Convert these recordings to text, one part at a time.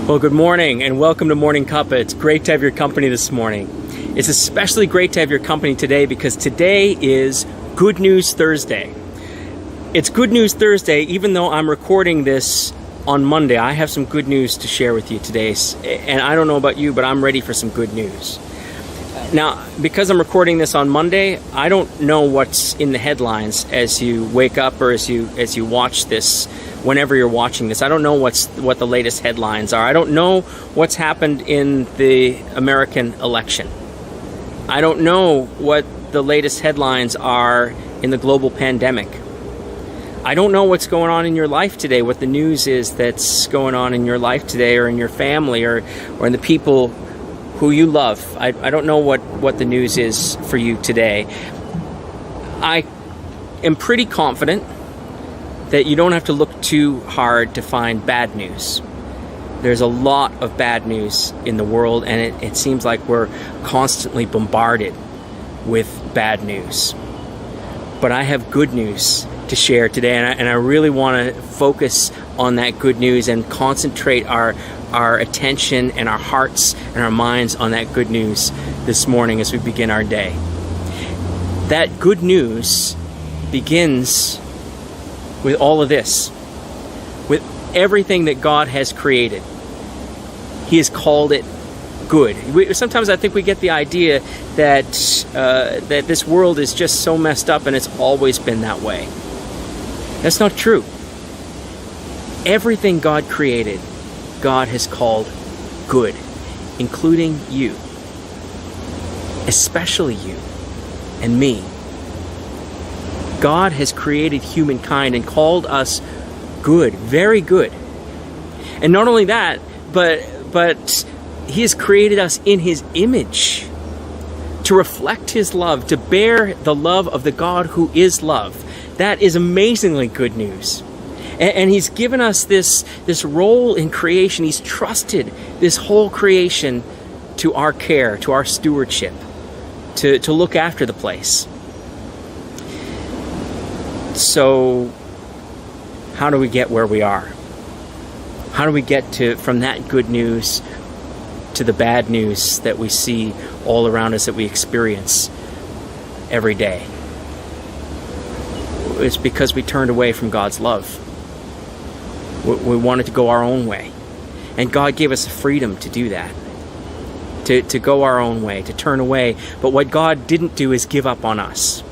Well, good morning and welcome to Morning Cuppa. It's great to have your company this morning. It's especially great to have your company today because today is Good News Thursday. It's Good News Thursday even though I'm recording this on Monday. I have some good news to share with you today, and I don't know about you, but I'm ready for some good news. Now, because I'm recording this on Monday, I don't know what's in the headlines as you wake up or as you watch this. Whenever you're watching this, I don't know what the latest headlines are. I don't know what's happened in the American election. I don't know what the latest headlines are in the global pandemic. I don't know what's going on in your life today, what the news is that's going on in your life today or in your family or in the people who you love. I don't know what the news is for you today. I am pretty confident that you don't have to look too hard to find bad news. There's a lot of bad news in the world, and it seems like we're constantly bombarded with bad news. But I have good news to share today, and I really want to focus on that good news and concentrate our attention and our hearts and our minds on that good news this morning as we begin our day. That good news begins with all of this, with everything that God has created. He has called it good. Sometimes I think we get the idea that this world is just so messed up and it's always been that way. That's not true. Everything God created, God has called good, including you, especially you and me. God has created humankind and called us good, very good. And not only that, but He has created us in His image to reflect His love, to bear the love of the God who is love. That is amazingly good news. And He's given us this role in creation. He's trusted this whole creation to our care, to our stewardship, to look after the place. So, how do we get where we are? How do we get from that good news to the bad news that we see all around us, that we experience every day? It's because we turned away from God's love. We wanted to go our own way. And God gave us the freedom to do that. To go our own way, to turn away. But what God didn't do is give up on us.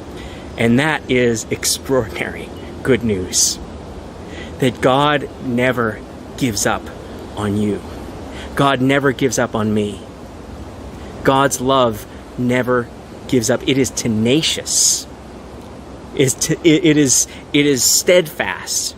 And that is extraordinary good news. That God never gives up on you. God never gives up on me. God's love never gives up. It is tenacious. It is steadfast.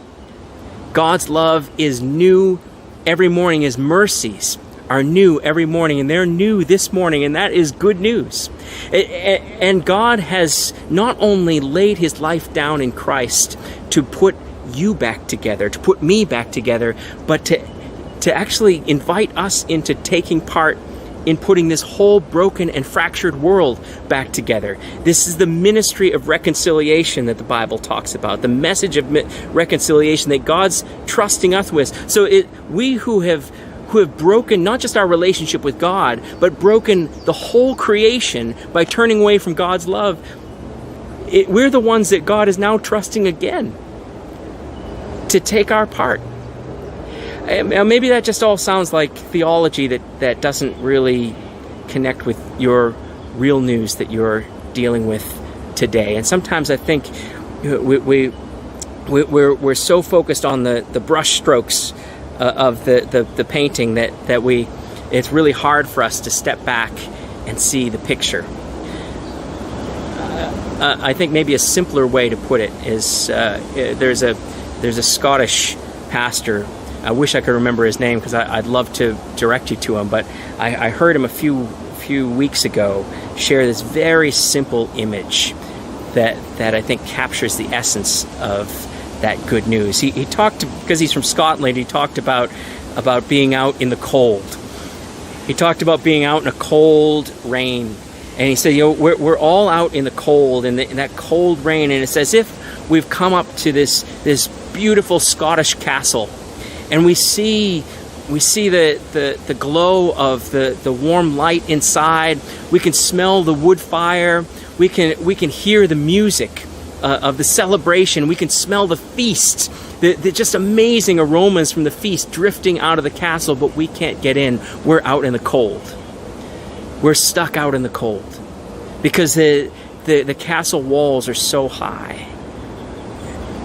God's love is new every morning. His mercies are new every morning, and they're new this morning, and that is good news. And God has not only laid His life down in Christ to put you back together, to put me back together, but to actually invite us into taking part in putting this whole broken and fractured world back together. This is the ministry of reconciliation that the Bible talks about, the message of reconciliation that God's trusting us with. So we who have broken not just our relationship with God, but broken the whole creation by turning away from God's love, we're the ones that God is now trusting again to take our part. Maybe that just all sounds like theology that doesn't really connect with your real news that you're dealing with today. And sometimes I think we're so focused on the brush strokes of the painting that it's really hard for us to step back and see the picture. I think maybe a simpler way to put it is there's a Scottish pastor. I wish I could remember his name because I'd love to direct you to him, but I heard him a few weeks ago share this very simple image that I think captures the essence of that good news. He talked, because he's from Scotland, he talked about being out in the cold. He talked about being out in a cold rain, and he said, we're all out in the cold, in that cold rain, and it's as if we've come up to this beautiful Scottish castle, and we see We see the glow of the warm light inside. We can smell the wood fire. We can hear the music of the celebration. We can smell the feast, the just amazing aromas from the feast drifting out of the castle, but we can't get in. We're out in the cold. We're stuck out in the cold because the castle walls are so high.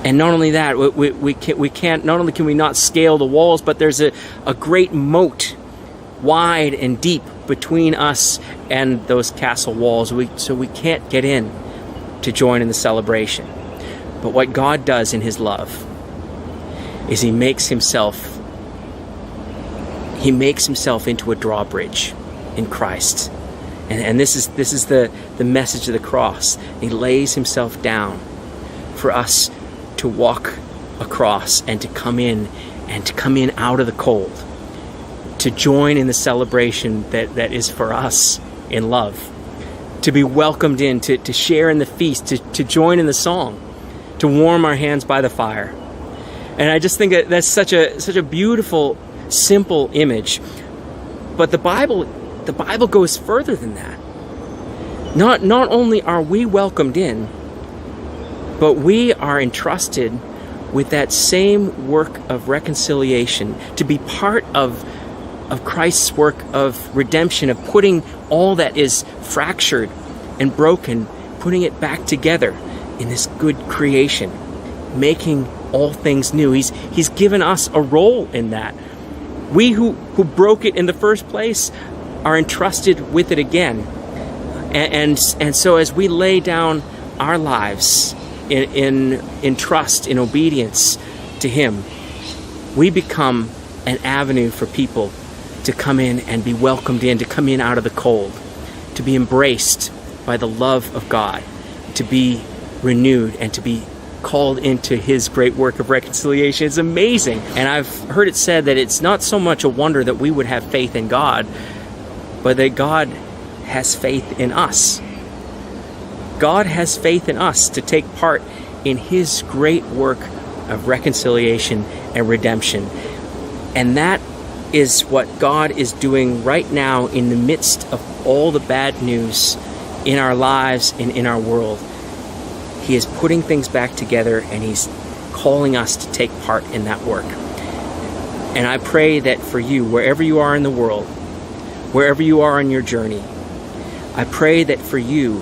And not only that, we can't. Not only can we not scale the walls, but there's a great moat, wide and deep, between us and those castle walls. So we can't get in to join in the celebration. But what God does in His love is He makes Himself into a drawbridge in Christ, and this is the message of the cross. He lays Himself down for us to walk across and to come in out of the cold, to join in the celebration that is for us in love, to be welcomed in, to share in the feast, to join in the song, to warm our hands by the fire. And I just think that's such a beautiful, simple image. But the Bible goes further than that. Not only are we welcomed in, but we are entrusted with that same work of reconciliation, to be part of Christ's work of redemption, of putting all that is fractured and broken, putting it back together in this good creation, making all things new. He's given us a role in that. We who broke it in the first place are entrusted with it again. And so as we lay down our lives in trust, in obedience to Him, we become an avenue for people to come in and be welcomed in, to come in out of the cold, to be embraced by the love of God, to be renewed and to be called into His great work of reconciliation. It's amazing. And I've heard it said that it's not so much a wonder that we would have faith in God, but that God has faith in us. God has faith in us to take part in His great work of reconciliation and redemption. And that is what God is doing right now in the midst of all the bad news in our lives and in our world. He is putting things back together, and He's calling us to take part in that work. And I pray that for you, wherever you are in the world, wherever you are on your journey, I pray that for you,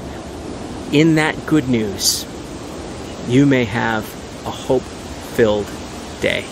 in that good news, you may have a hope-filled day.